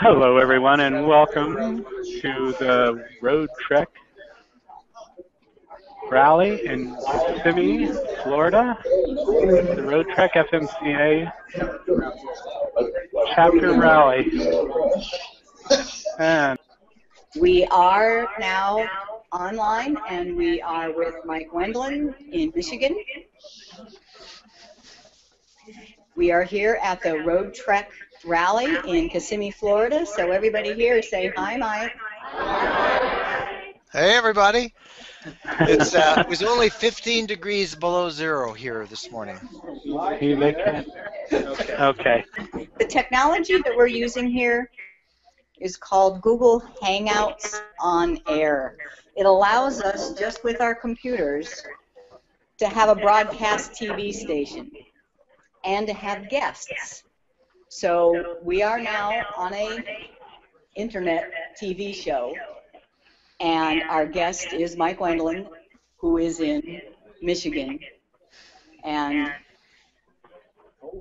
Hello, everyone, and welcome to the Road Trek Rally in Kissimmee, Florida. It's the Road Trek FMCA Chapter Rally. And we are now online, and we are with Mike Wendland in Michigan. We are here at the Road Trek Rally in Kissimmee, Florida. So everybody here say hi, Mike. Hey, everybody. It was only 15 degrees below zero here this morning. Okay. The technology that we're using here is called Google Hangouts on Air. It allows us, just with our computers, to have a broadcast TV station and to have guests. So we are now on a internet TV show, and our guest is Mike Wendland, who is in Michigan. And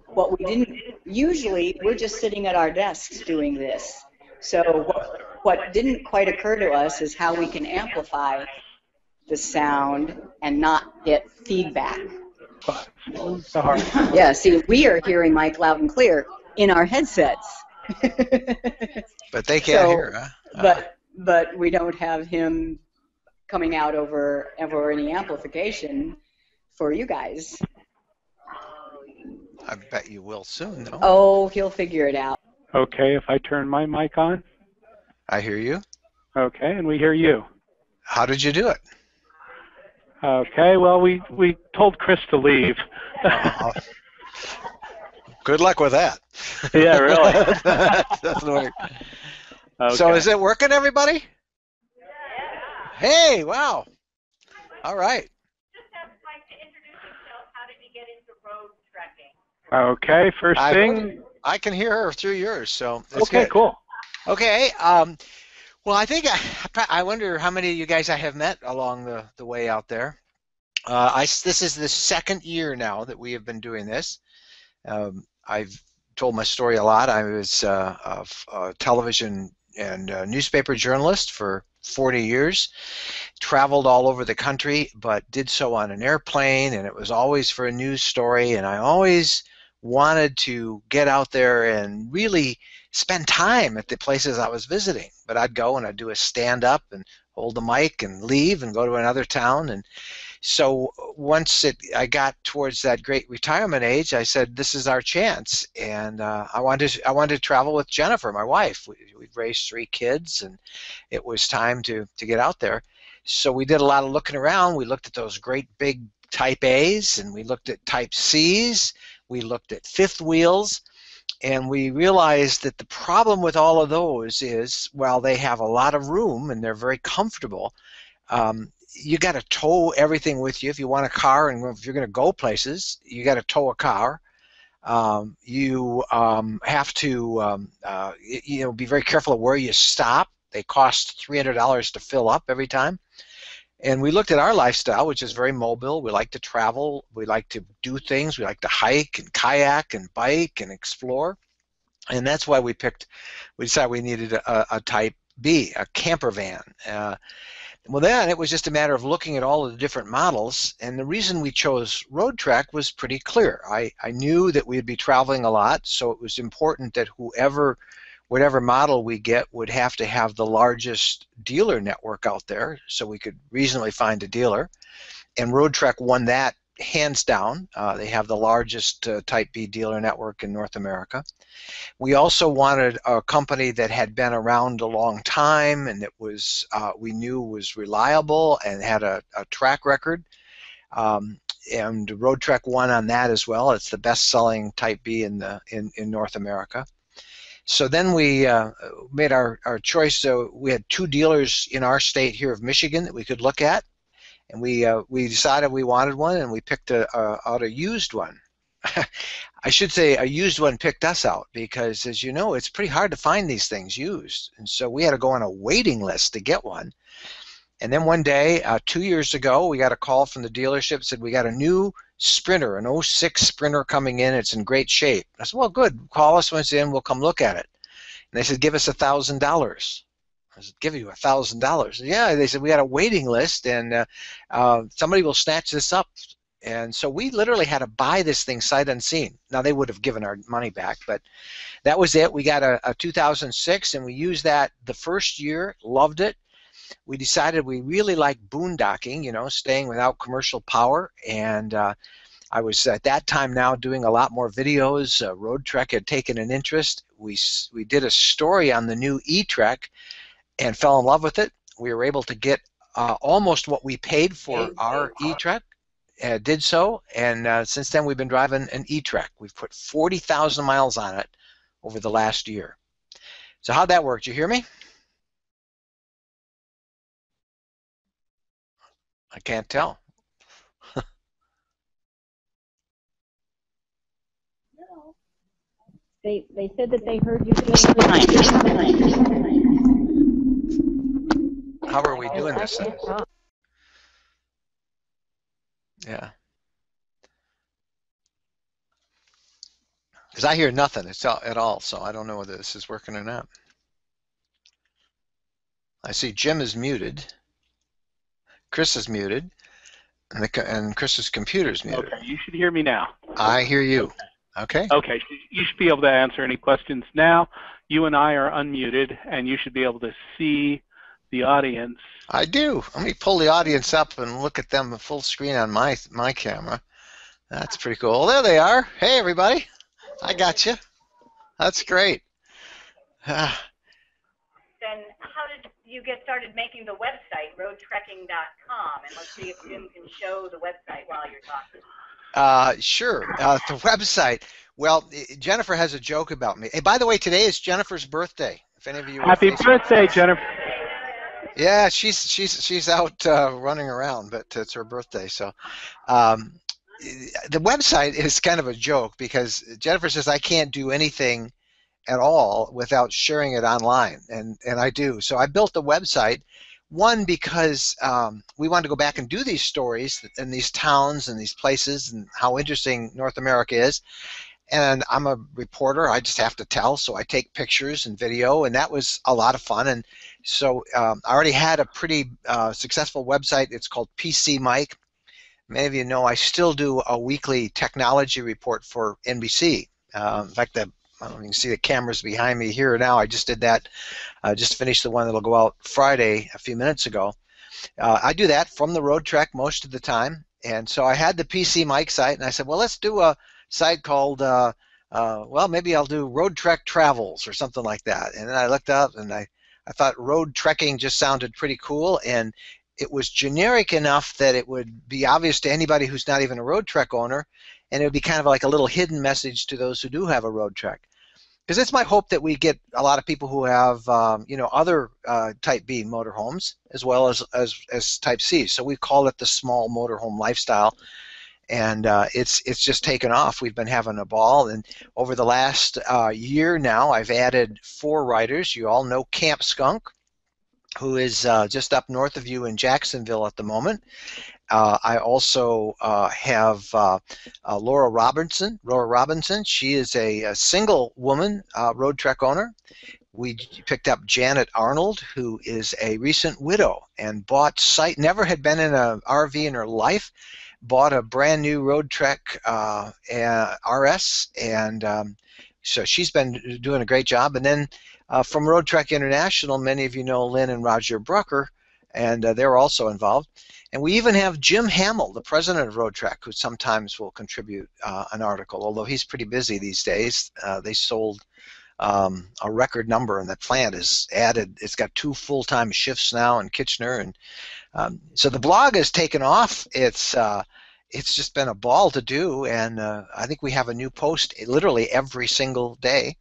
what we didn't, usually we're just sitting at our desks doing this. So what didn't quite occur to us is how we can amplify the sound and not get feedback. Yeah, see, we are hearing Mike loud and clear in our headsets. But they can't hear, huh? But we don't have him coming out over any amplification for you guys. I bet you will soon, though. Oh, he'll figure it out. Okay, if I turn my mic on. I hear you. Okay, and we hear you. How did you do it? Okay, well, we told Chris to leave. Good luck with that. Yeah, really. That doesn't work. Okay. So is it working, everybody? Hey, wow. All right. Just ask Mike to introduce himself. How did he get into road trekking? Okay, first thing. I can hear her through yours, so that's okay, good. Cool. Okay. Well, I think I wonder how many of you guys I have met along the way out there. This is the second year now that we have been doing this. I've told my story a lot. I was a television and newspaper journalist for 40 years, traveled all over the country, but did so on an airplane, and it was always for a news story, and I always wanted to get out there and really spend time at the places I was visiting. But I'd go and I'd do a stand-up and hold the mic and leave and go to another town. And so once I got towards that great retirement age, I said, this is our chance. And I wanted to travel with Jennifer, my wife. We'd raised 3 kids, and it was time to get out there. So we did a lot of looking around. We looked at those great big Type A's, and we looked at Type C's. We looked at fifth wheels. And we realized that the problem with all of those is, while they have a lot of room and they're very comfortable, you got to tow everything with you. If you want a car and if you're going to go places, you got to tow a car. You have to be very careful of where you stop. They cost $300 to fill up every time. And we looked at our lifestyle, which is very mobile. We like to travel. We like to do things. We like to hike and kayak and bike and explore. And that's why we decided we needed a Type B, a camper van. Well, then it was just a matter of looking at all of the different models. And the reason we chose Road Trek was pretty clear. I knew that we'd be traveling a lot, so it was important that whatever model we get would have to have the largest dealer network out there, so we could reasonably find a dealer. And Road Trek won that hands down. They have the largest Type B dealer network in North America. We also wanted a company that had been around a long time and that was we knew was reliable and had a track record. And Road Trek won on that as well. It's the best-selling Type B in North America. So then we made our choice. So we had 2 dealers in our state here of Michigan that we could look at, and we decided we wanted one, and we picked out a used one. I should say a used one picked us out, because, as you know, it's pretty hard to find these things used, and so we had to go on a waiting list to get one. And then one day, 2 years ago, we got a call from the dealership, said we got a new Sprinter, an 06 Sprinter coming in. It's in great shape. I said, well, good. Call us when it's in. We'll come look at it. they said, give us $1,000. I said, give you $1,000. Yeah, they said, we got a waiting list, and somebody will snatch this up. And so we literally had to buy this thing sight unseen. Now, they would have given our money back, but that was it. We got a 2006, and we used that the first year, loved it. We decided we really liked boondocking, you know, staying without commercial power, and I was at that time now doing a lot more videos. Road Trek had taken an interest. We did a story on the new E-Trek and fell in love with it. We were able to get almost what we paid for our E-Trek. Did so, and since then we've been driving an E-Trek. We've put 40,000 miles on it over the last year. So how'd that work? Did you hear me? I can't tell. They said that they heard you just fine. How are we doing this then? Yeah. Because I hear nothing at all, so I don't know whether this is working or not. I see Jim is muted. Chris is muted. And Chris's computer is muted. Okay, you should hear me now. I hear you. Okay. Okay, you should be able to answer any questions now. You and I are unmuted, and you should be able to see the audience. I do. Let me pull the audience up and look at them full screen on my camera. That's pretty cool. There they are. Hey, everybody. I got you. That's great. Then how did you get started making the website, roadtrekking.com? And let's see if Jim can show the website while you're talking. Sure. The website. Well, Jennifer has a joke about me. Hey, by the way, today is Jennifer's birthday. If any of you Happy birthday, Jennifer. Yeah, she's out running around, but it's her birthday. So the website is kind of a joke because Jennifer says I can't do anything at all without sharing it online, and I do. So I built the website, one, because we wanted to go back and do these stories in these towns and these places and how interesting North America is. And I'm a reporter. I just have to tell, so I take pictures and video, and that was a lot of fun. And so I already had a pretty successful website. It's called PC Mike. Many of you know I still do a weekly technology report for NBC. In fact, I don't know if you can see the cameras behind me here now. I just did that. Just finished the one that'll go out Friday a few minutes ago. I do that from the Road Trek most of the time. And so I had the PC Mike site, and I said, well, let's do a site called, well, maybe I'll do Road Trek Travels or something like that. And then I looked up, and I thought road trekking just sounded pretty cool, and it was generic enough that it would be obvious to anybody who's not even a Road Trek owner, and it would be kind of like a little hidden message to those who do have a Road Trek. Because it's my hope that we get a lot of people who have, you know, other Type B motorhomes as well as Type C. So we call it the small motorhome lifestyle, and it's just taken off. We've been having a ball, and over the last year now, I've added 4 writers. You all know Camp Skunk, who is just up north of you in Jacksonville at the moment. I also have Laura Robinson. Laura Robinson, she is a single woman Road Trek owner. We picked up Janet Arnold, who is a recent widow and never had been in an RV in her life, bought a brand new Road Trek RS, and so she's been doing a great job. And then from Road Trek International, many of you know Lynn and Roger Brucker, and they're also involved. And we even have Jim Hamill, the president of Road Trek, who sometimes will contribute an article, although he's pretty busy these days. They sold a record number, and the plant is added. It's got 2 full-time shifts now in Kitchener, and so the blog has taken off. It's just been a ball to do, and I think we have a new post literally every single day.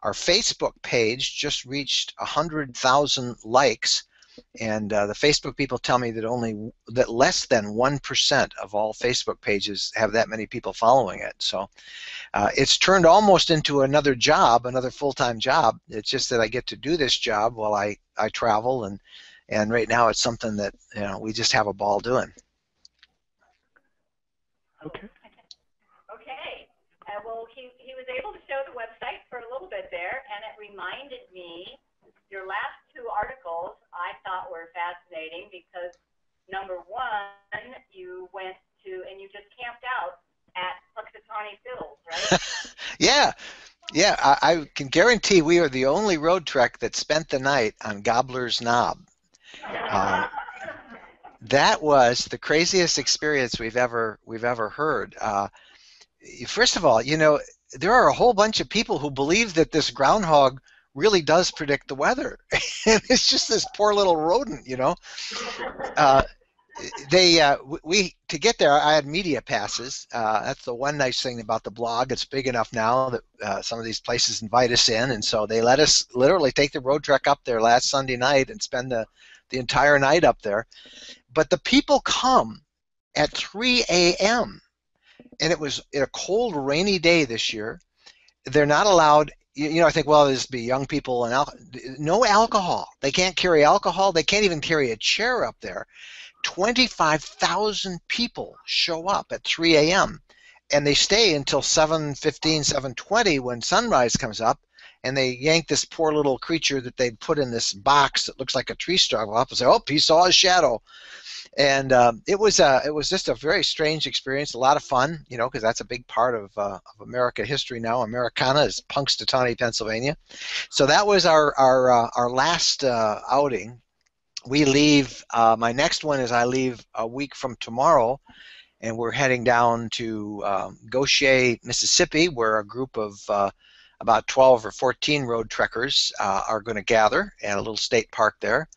Our Facebook page just reached 100,000 likes, and the Facebook people tell me that less than 1% of all Facebook pages have that many people following it. So it's turned almost into another job, another full-time job. It's just that I get to do this job while I travel, and right now it's something that, you know, we just have a ball doing. Okay. Okay. well, he was able to show the website for a little bit there, and it reminded me, your last two articles I thought were fascinating because, number one, you went to, and you just camped out at Puxatawney Phil's, right? Yeah. Yeah, I can guarantee we are the only road trek that spent the night on Gobbler's Knob. That was the craziest experience we've ever heard. First of all, you know, there are a whole bunch of people who believe that this groundhog really does predict the weather, and it's just this poor little rodent, you know. We to get there, I had media passes. That's the one nice thing about the blog. It's big enough now that some of these places invite us in, and so they let us literally take the road trek up there last Sunday night and spend the entire night up there. But the people come at 3 a.m. and it was a cold, rainy day this year. They're not allowed. You know, I think, well, there's be young people and no alcohol. They can't carry alcohol. They can't even carry a chair up there. 25,000 people show up at 3 a.m. and they stay until 7:15, 7:20 when sunrise comes up, and they yank this poor little creature that they put in this box that looks like a tree stump up and say, "Oh, he saw a shadow." And it was just a very strange experience, a lot of fun, you know, because that's a big part of America history now. Americana is Punxsutawney, Pennsylvania. So that was our last outing. We leave. My next one is I leave a week from tomorrow, and we're heading down to Goshen, Mississippi, where a group of about 12 or 14 road trekkers are going to gather at a little state park there.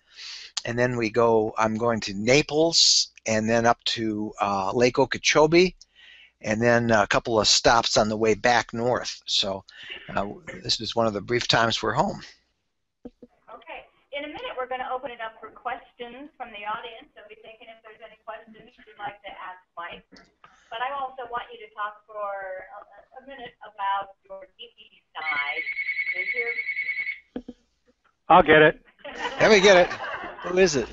And then I'm going to Naples, and then up to Lake Okeechobee, and then a couple of stops on the way back north. So this is one of the brief times we're home. Okay. In a minute, we're going to open it up for questions from the audience. So be thinking if there's any questions you'd like to ask Mike. But I also want you to talk for a minute about your DP side. And here's... I'll get it. Let me get it. Who is it?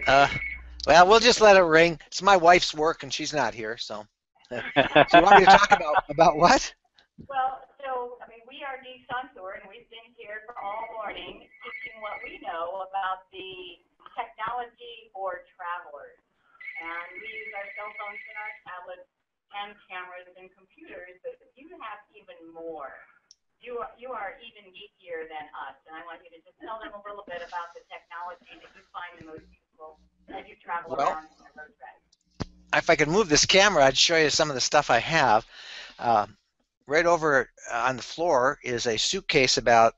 Well, we'll just let it ring. It's my wife's work, and she's not here, so. So you want me to talk about what? Well, so, I mean, we are Geeks on Tour, and we've been here for all morning teaching what we know about the technology for travelers. And we use our cell phones and our tablets and cameras and computers, but you have even more. You are even geekier than us, and I want you to just tell them a little bit about the technology that you find the most useful as you travel around on the road trek. If I could move this camera, I'd show you some of the stuff I have. Right over on the floor is a suitcase about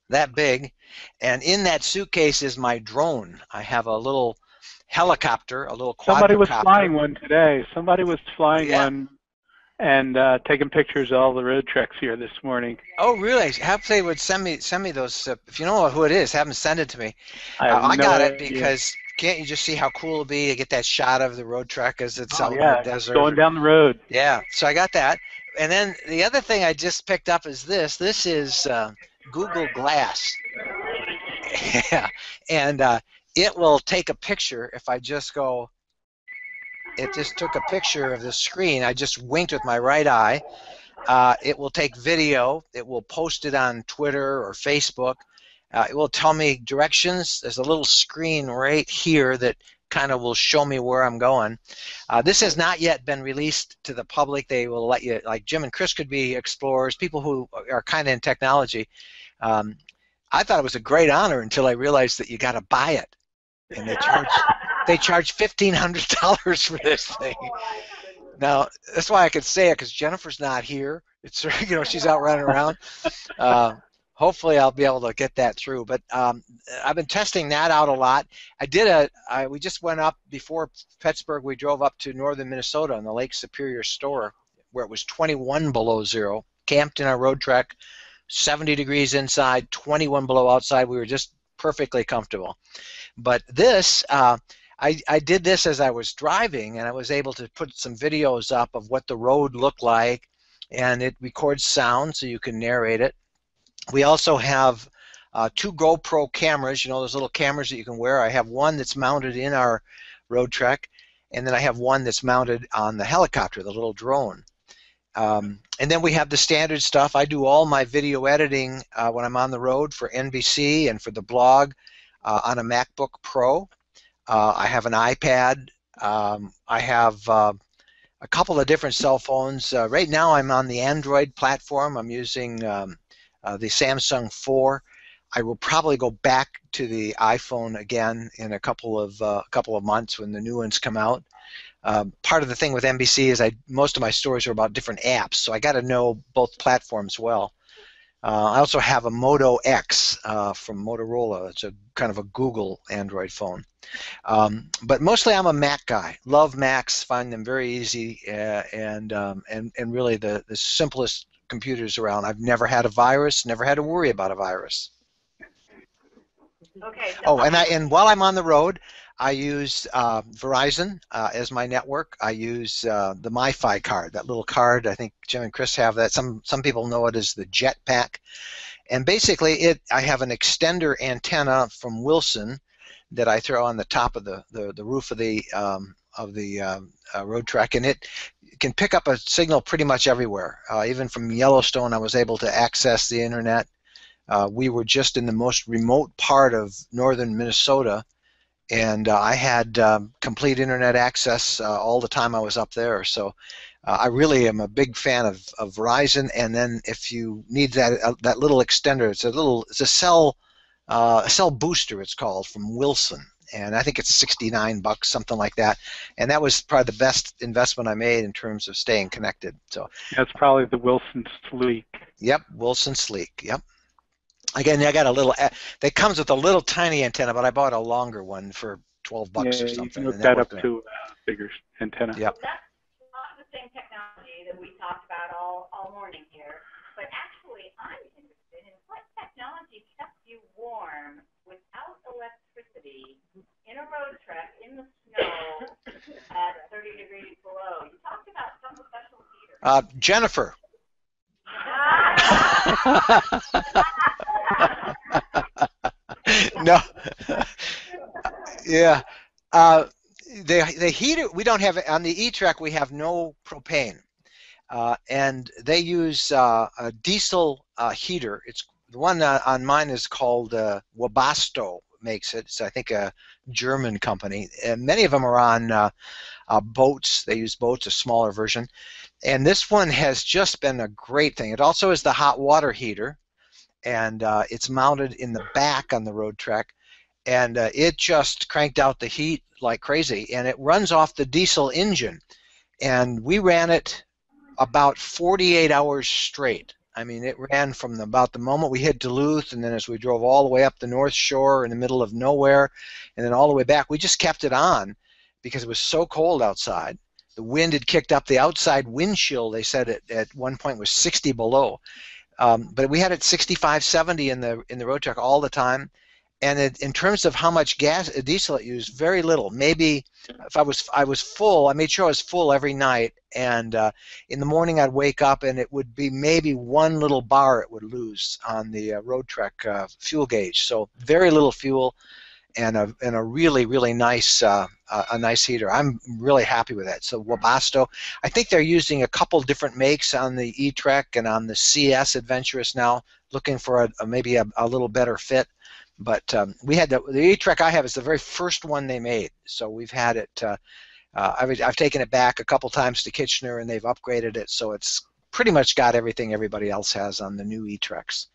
that big, and in that suitcase is my drone. I have a little helicopter, a little quadricopter. Somebody was flying one today. Somebody was flying one and taking pictures of all the road treks here this morning. Oh, really? I hope they would send me those. If you know who it is, have them send it to me. I got it because can't you just see how cool it'll be to get that shot of the road trek as it's out in the desert? Going down the road. Yeah, so I got that. And then the other thing I just picked up is this. This is Google Glass. Yeah, and it will take a picture if I just go. It just took a picture of the screen. I just winked with my right eye. It will take video. It will post it on Twitter or Facebook. It will tell me directions. There's a little screen right here that kind of will show me where I'm going. This has not yet been released to the public. They will let you, like Jim and Chris could be explorers, people who are kind of in technology. I thought it was a great honor until I realized that you got to buy it. And they charge $1,500 for this thing. Now that's why I could say it, because Jennifer's not here. It's she's out running around. Hopefully I'll be able to get that through. But I've been testing that out a lot. We just went up before Pittsburgh. We drove up to northern Minnesota in the Lake Superior store where it was 21 below zero. Camped in our road trek, 70 degrees inside, 21 below outside. We were just perfectly comfortable. But this, I did this as I was driving, and I was able to put some videos up of what the road looked like, and it records sound so you can narrate it. We also have 2 GoPro cameras, those little cameras that you can wear. I have one that's mounted in our road trek, and then I have one that's mounted on the helicopter, the little drone. And then we have the standard stuff. I do all my video editing when I'm on the road for NBC and for the blog on a MacBook Pro. I have an iPad. I have a couple of different cell phones. Right now I'm on the Android platform. I'm using the Samsung 4. I will probably go back to the iPhone again in a couple of months when the new ones come out. Part of the thing with NBC is most of my stories are about different apps, so I got to know both platforms well. I also have a Moto X from Motorola. It's a kind of a Google Android phone. But mostly I'm a Mac guy. Love Macs, find them very easy, and really the simplest computers around. I've never had a virus, never had to worry about a virus. Okay. So oh, and while I'm on the road, I use Verizon as my network. I use the MiFi card, that little card. I think Jim and Chris have that. Some people know it as the Jetpack. And basically, I have an extender antenna from Wilson that I throw on the top of the roof of the road track, and it can pick up a signal pretty much everywhere. Even from Yellowstone, I was able to access the internet. We were just in the most remote part of northern Minnesota, and I had complete internet access all the time I was up there. So I really am a big fan of Verizon. And then if you need that little extender, it's a cell booster, it's called, from Wilson, and I think it's $69, something like that. And that was probably the best investment I made in terms of staying connected. So that's probably the Wilson Sleek. Yep, Wilson Sleek. Yep. Again, I got a little. That comes with a little tiny antenna, but I bought a longer one for $12 or something. You can hook that up to a bigger antenna. Yep. that's not the same technology that we talked about all morning here. But actually, I'm interested in what technology kept you warm without electricity in a road trek in the snow at 30 degrees below. You talked about some special heater. Jennifer. No. Yeah. The heater, we don't have, on the E-Trek we have no propane. And they use a diesel heater. It's the one on mine is called Webasto makes it. It's, I think, a German company. And many of them are on boats. They use boats, a smaller version. And this one has just been a great thing. It also is the hot water heater, and it's mounted in the back on the road trek, and it just cranked out the heat like crazy, and it runs off the diesel engine, and we ran it about 48 hours straight. I mean, it ran from about the moment we hit Duluth, and then as we drove all the way up the North Shore in the middle of nowhere, and then all the way back, we just kept it on because it was so cold outside. The wind had kicked up. The outside wind chill, they said at one point, was 60 below. But we had it 65, 70 in the road truck all the time. And in terms of how much diesel it used, very little. Maybe if I was full, I made sure I was full every night. And in the morning I'd wake up and it would be maybe one little bar it would lose on the road trek fuel gauge. So very little fuel. And a really, really nice a nice heater. I'm really happy with that. So Webasto, I think they're using a couple different makes on the E-Trek and on the CS Adventurous now, looking for maybe a little better fit. But we had the E-Trek I have is the very first one they made. So we've had it. I've taken it back a couple times to Kitchener, and they've upgraded it, so it's pretty much got everything everybody else has on the new E-Treks.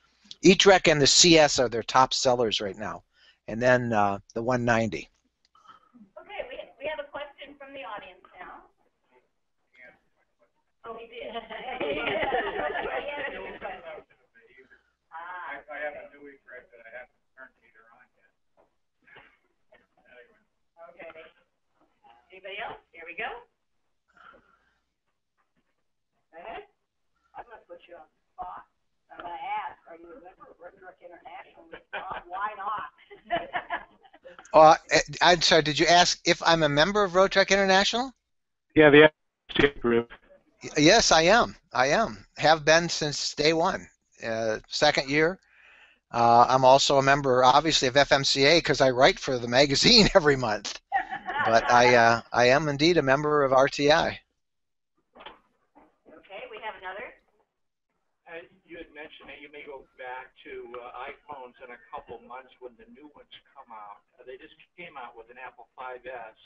E-Trek and the CS are their top sellers right now. And then the 190. Okay, we have a question from the audience now. Oh, he did. I have a new E-Trek that I haven't turned the heater on yet. Okay. Anybody else? Here we go. Go ahead. I'm going to put you on the spot. I'm going to ask, are you a member of Road Trek International? Why not? I'm sorry, did you ask if I'm a member of Road Trek International? Yeah, the associate group. Yes, I am. I am. Have been since day one. Second year. I'm also a member, obviously, of FMCA because I write for the magazine every month. but I am indeed a member of RTI. Okay, we have another. You had mentioned that you may go back to iPhones in a couple months when the new ones come out. They just came out with an Apple 5S.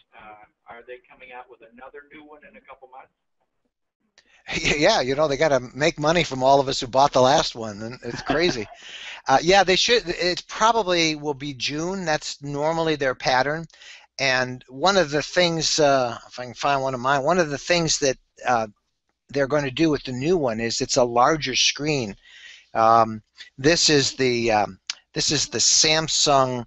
Are they coming out with another new one in a couple months? Yeah, you know, they got to make money from all of us who bought the last one, and it's crazy. Yeah, they should. It probably will be June. That's normally their pattern. And one of the things, if I can find one of mine, one of the things that they're going to do with the new one is it's a larger screen. Um, this is the Samsung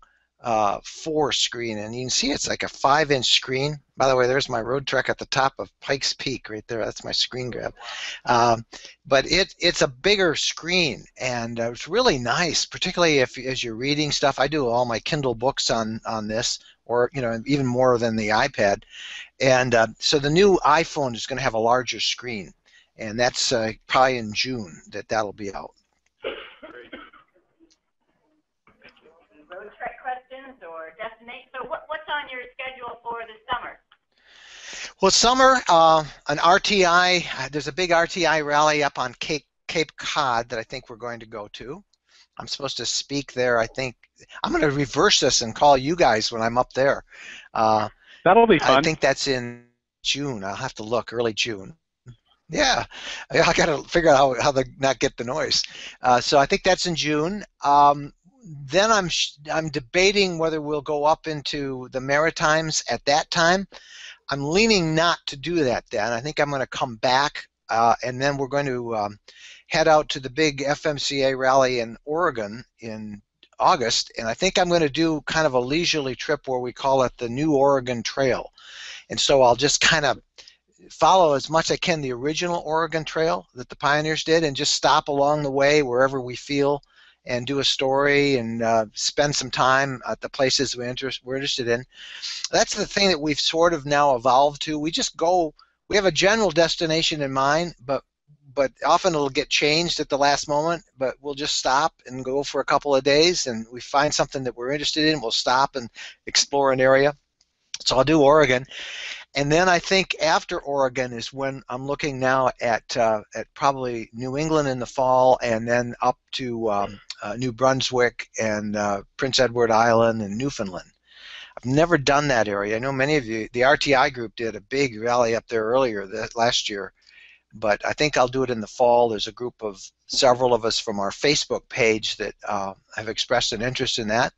4 screen, and you can see it's like a 5-inch screen. By the way, there's my Road Trek at the top of Pikes Peak right there. That's my screen grab. But it's a bigger screen, and it's really nice, particularly as you're reading stuff. I do all my Kindle books on this, or you know, even more than the iPad. And so the new iPhone is going to have a larger screen, and that's probably in June that'll be out. Road trek questions or destination. So what's on your schedule for the summer? Well, summer, an RTI, there's a big RTI rally up on Cape Cod that I think we're going to go to. I'm supposed to speak there, I think. I'm going to reverse this and call you guys when I'm up there. That'll be fun. I think that's in June. I'll have to look, early June. Yeah, I got to figure out how to not get the noise. So I think that's in June. Then I'm debating whether we'll go up into the Maritimes at that time. I'm leaning not to do that then. I think I'm going to come back, and then we're going to head out to the big FMCA rally in Oregon in August, and I think I'm going to do kind of a leisurely trip where we call it the New Oregon Trail. And so I'll just kind of follow as much as I can the original Oregon Trail that the pioneers did, and just stop along the way wherever we feel and do a story and spend some time at the places we're interested in. That's the thing that we've sort of now evolved to. We just go, we have a general destination in mind, but often it'll get changed at the last moment, but we'll just stop and go for a couple of days, and we find something that we're interested in, we'll stop and explore an area. So I'll do Oregon. And then I think after Oregon is when I'm looking now at probably New England in the fall, and then up to New Brunswick and Prince Edward Island and Newfoundland. I've never done that area. I know many of you, the RTI group did a big rally up there earlier last year, but I think I'll do it in the fall. There's a group of several of us from our Facebook page that have expressed an interest in that.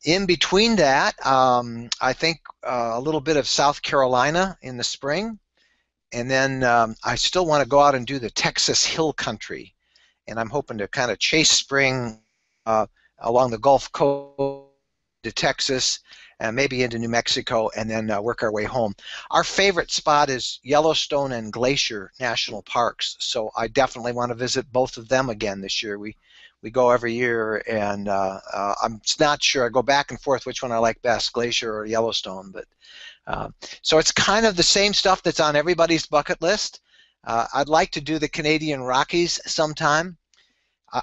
In between that, I think a little bit of South Carolina in the spring, and then I still want to go out and do the Texas Hill Country, and I'm hoping to kind of chase spring along the Gulf Coast to Texas and maybe into New Mexico, and then work our way home. Our favorite spot is Yellowstone and Glacier National Parks, so I definitely want to visit both of them again this year. We go every year, and I'm not sure. I go back and forth which one I like best, Glacier or Yellowstone. But so it's kind of the same stuff that's on everybody's bucket list. I'd like to do the Canadian Rockies sometime.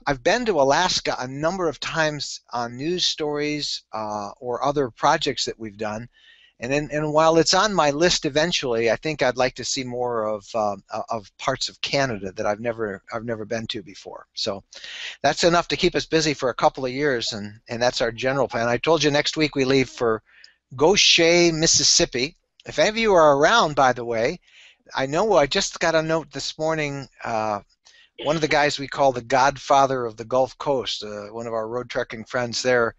I've been to Alaska a number of times on news stories or other projects that we've done. And while it's on my list eventually, I think I'd like to see more of parts of Canada that I've never been to before. So that's enough to keep us busy for a couple of years, and that's our general plan. I told you next week we leave for Goshen, Mississippi. If any of you are around, by the way, I know I just got a note this morning. One of the guys we call the Godfather of the Gulf Coast, one of our road trekking friends there,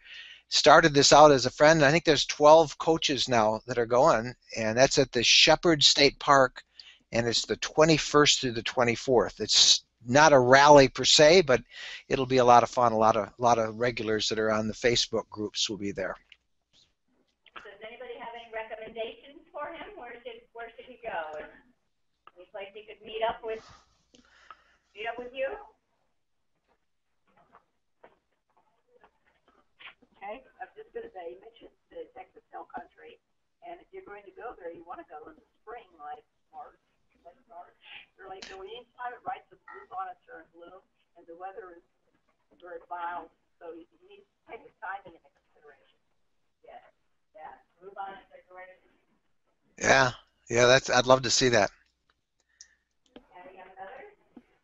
started this out as a friend. I think there's 12 coaches now that are going, and that's at the Shepherd State Park, and it's the 21st through the 24th. It's not a rally per se, but it'll be a lot of fun. A lot of regulars that are on the Facebook groups will be there. Does anybody have any recommendations for him? Where should he go? Any place he could meet up with you? Okay, I was just going to say, you mentioned the Texas Hill Country, and if you're going to go there, you want to go in the spring, like March, late March, early. So anytime it right, the blue bonnets are in bloom, and the weather is very mild, so you need to take the time into consideration. Yeah. Yeah, Bluebonnet Decorations. Yeah, yeah, I'd love to see that. Any others?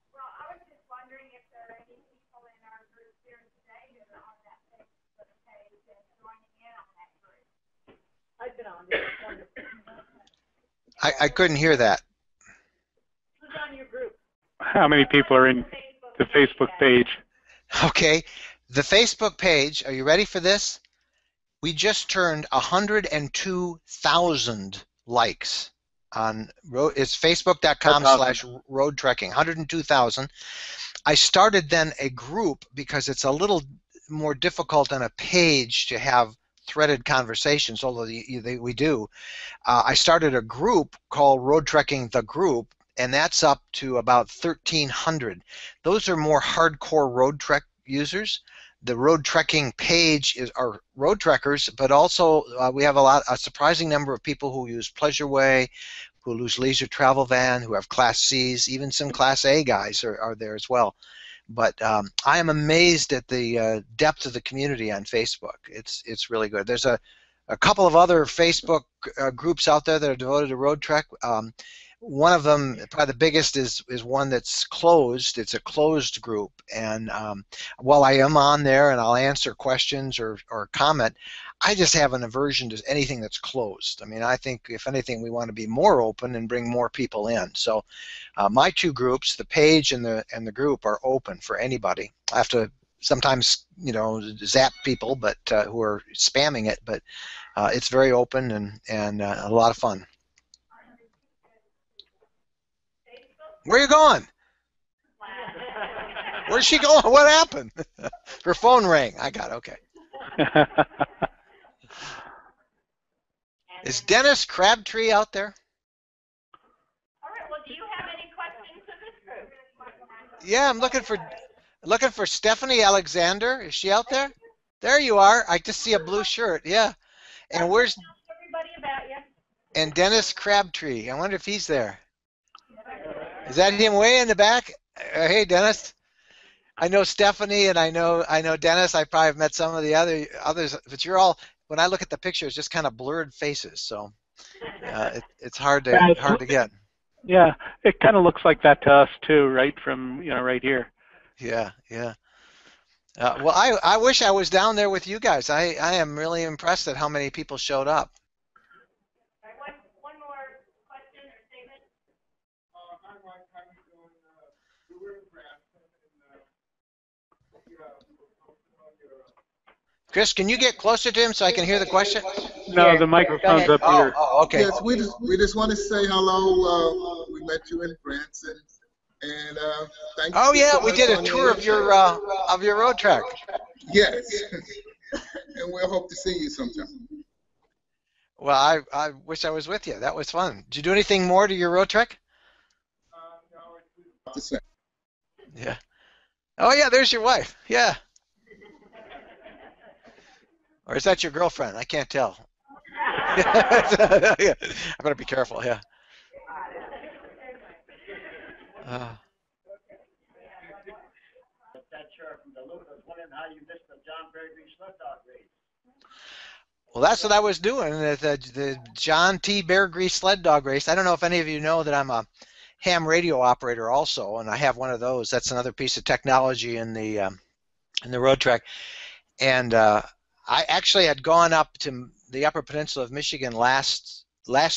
Well, I was just wondering if there are any people in our group here today that are on that Facebook page and joining in on that group. I've been on there. It's wonderful. I couldn't hear that. Who's on your group? How many people are in the Facebook page? Okay, the Facebook page, are you ready for this? We just turned 102,000 likes on road. It's facebook.com/roadtrekking, 102,000. I started then a group because it's a little more difficult on a page to have threaded conversations, although we do. I started a group called Road Trekking the Group, and that's up to about 1,300. Those are more hardcore road trek users. The road trekking page are road trekkers, but also we have a surprising number of people who use Pleasureway, who use Leisure Travel Van, who have Class C's, even some Class A guys are there as well. But I am amazed at the depth of the community on Facebook. It's really good. There's a couple of other Facebook groups out there that are devoted to road trek. One of them, probably the biggest, is one that's closed. It's a closed group, and while I am on there and I'll answer questions or comment, I just have an aversion to anything that's closed. I mean, I think if anything, we want to be more open and bring more people in. So my two groups, the page and the group, are open for anybody. I have to sometimes, zap people, but who are spamming it. But it's very open and a lot of fun. Where are you going? Where's she going? What happened? Her phone rang. I got it. Okay. Is Dennis Crabtree out there? All right, well, do you have any questions of this group? Yeah, I'm looking for Stephanie Alexander. Is she out there? There you are. I just see a blue shirt. Yeah. And where's Everybody about you. and Dennis Crabtree? I wonder if he's there. Is that him way in the back? Hey, Dennis. I know Stephanie and I know Dennis. I probably have met some of the others, but you're all, when I look at the pictures, just kind of blurred faces. So it's hard to get. Yeah, it kind of looks like that to us too, right from right here. Yeah, yeah. Well, I wish I was down there with you guys. I am really impressed at how many people showed up. All right, one more question or statement. Hi, Mike. How you doing? We were impressed, Chris, can you get closer to him so I can hear the question? No, the microphone's up here. Oh, okay. Yes, we just want to say hello. We met you in France, and thank you. Oh yeah, so we much did a on tour the of your road track. Yes, and we'll hope to see you sometime. Well, I wish I was with you. That was fun. Did you do anything more to your road trek? To say. Yeah. Oh yeah, there's your wife. Yeah. Or is that your girlfriend? I can't tell. Yeah. I better be careful. Yeah. Well, that's what I was doing at the John T. Bear Grease Sled Dog Race. I don't know if any of you know that I'm a ham radio operator also, and I have one of those. That's another piece of technology in the road trek. And I actually had gone up to the Upper Peninsula of Michigan last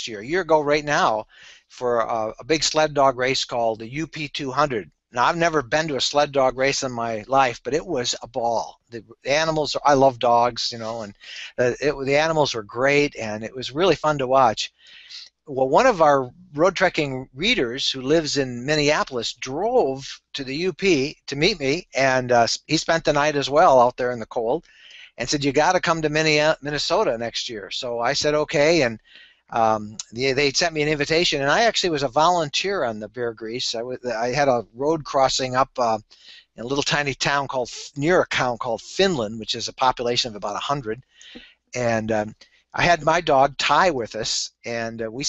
year, a year ago right now, for a big sled dog race called the UP 200. Now, I've never been to a sled dog race in my life, but it was a ball. The animals, I love dogs, and the animals were great, and it was really fun to watch. Well, one of our road trekking readers who lives in Minneapolis drove to the UP to meet me, and he spent the night as well out there in the cold, and said, you got to come to Minnesota next year. So I said, okay, and they sent me an invitation, and I actually was a volunteer on the Bear Grease. I had a road crossing up in a little tiny town near a town called Finland, which is a population of about 100, and I had my dog Ty with us, and we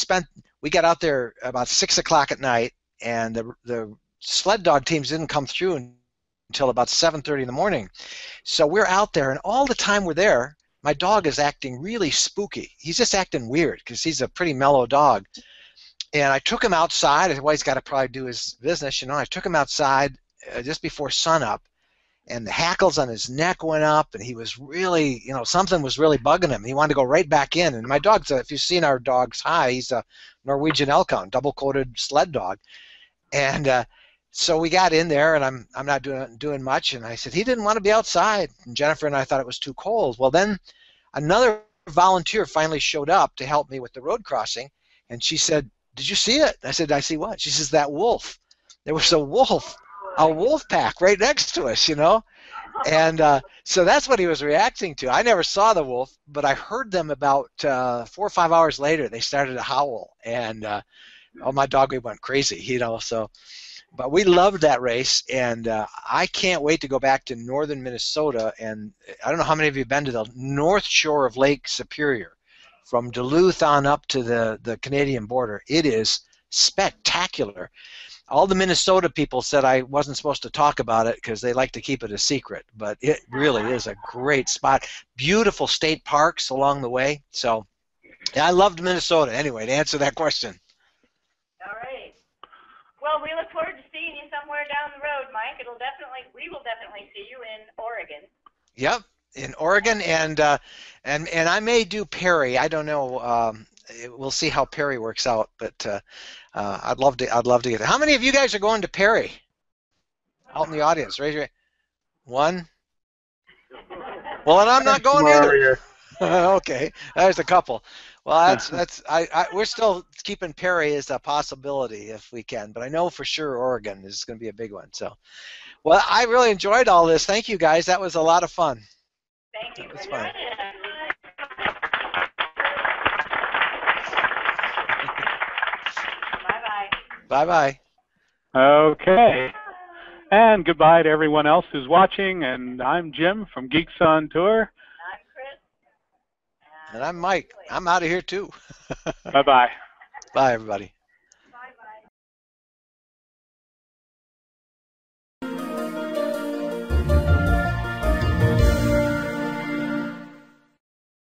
got out there about 6 o'clock at night, and the sled dog teams didn't come through until about 7:30 in the morning. So we're out there, and all the time we're there, my dog is acting really spooky. He's just acting weird because he's a pretty mellow dog. And I took him outside. Well, he's got to probably do his business, you know. I took him outside just before sunup, and the hackles on his neck went up, and he was really, you know, something was really bugging him. He wanted to go right back in. And my dog's, if you've seen our dog's High, he's a Norwegian Elkhound, double-coated sled dog. And so we got in there, and I'm not doing much. And I said he didn't want to be outside. And Jennifer and I thought it was too cold. Well, then another volunteer finally showed up to help me with the road crossing, and she said, "Did you see it?" I said, "I see what?" She says, "That wolf." There was a wolf pack right next to us, you know. And so that's what he was reacting to. I never saw the wolf, but I heard them about 4 or 5 hours later. They started to howl, and oh, my dog went crazy, you know. So, but we loved that race, and I can't wait to go back to northern Minnesota. And I don't know how many of you have been to the north shore of Lake Superior, from Duluth on up to the Canadian border. It is spectacular. All the Minnesota people said I wasn't supposed to talk about it because they like to keep it a secret, but it really is a great spot. Beautiful state parks along the way. So yeah, I loved Minnesota. Anyway, to answer that question. All right. Well, we look forward to seeing you somewhere down the road, Mike. We will definitely see you in Oregon. Yep, in Oregon, and I may do Perry. I don't know. We'll see how Perry works out, but I'd love to get there. How many of you guys are going to Perry? Out in the audience, raise your one. Well, and I'm not going either. Okay, there's a couple. Well, we're still keeping Perry as a possibility if we can, but I know for sure Oregon is going to be a big one. So, well, I really enjoyed all this. Thank you, guys. That was a lot of fun. Thank you. That was fun. Bye-bye. Okay. And goodbye to everyone else who's watching. And I'm Jim from Geeks on Tour. I'm Chris. And I'm Mike. I'm out of here too. Bye-bye. Bye, everybody.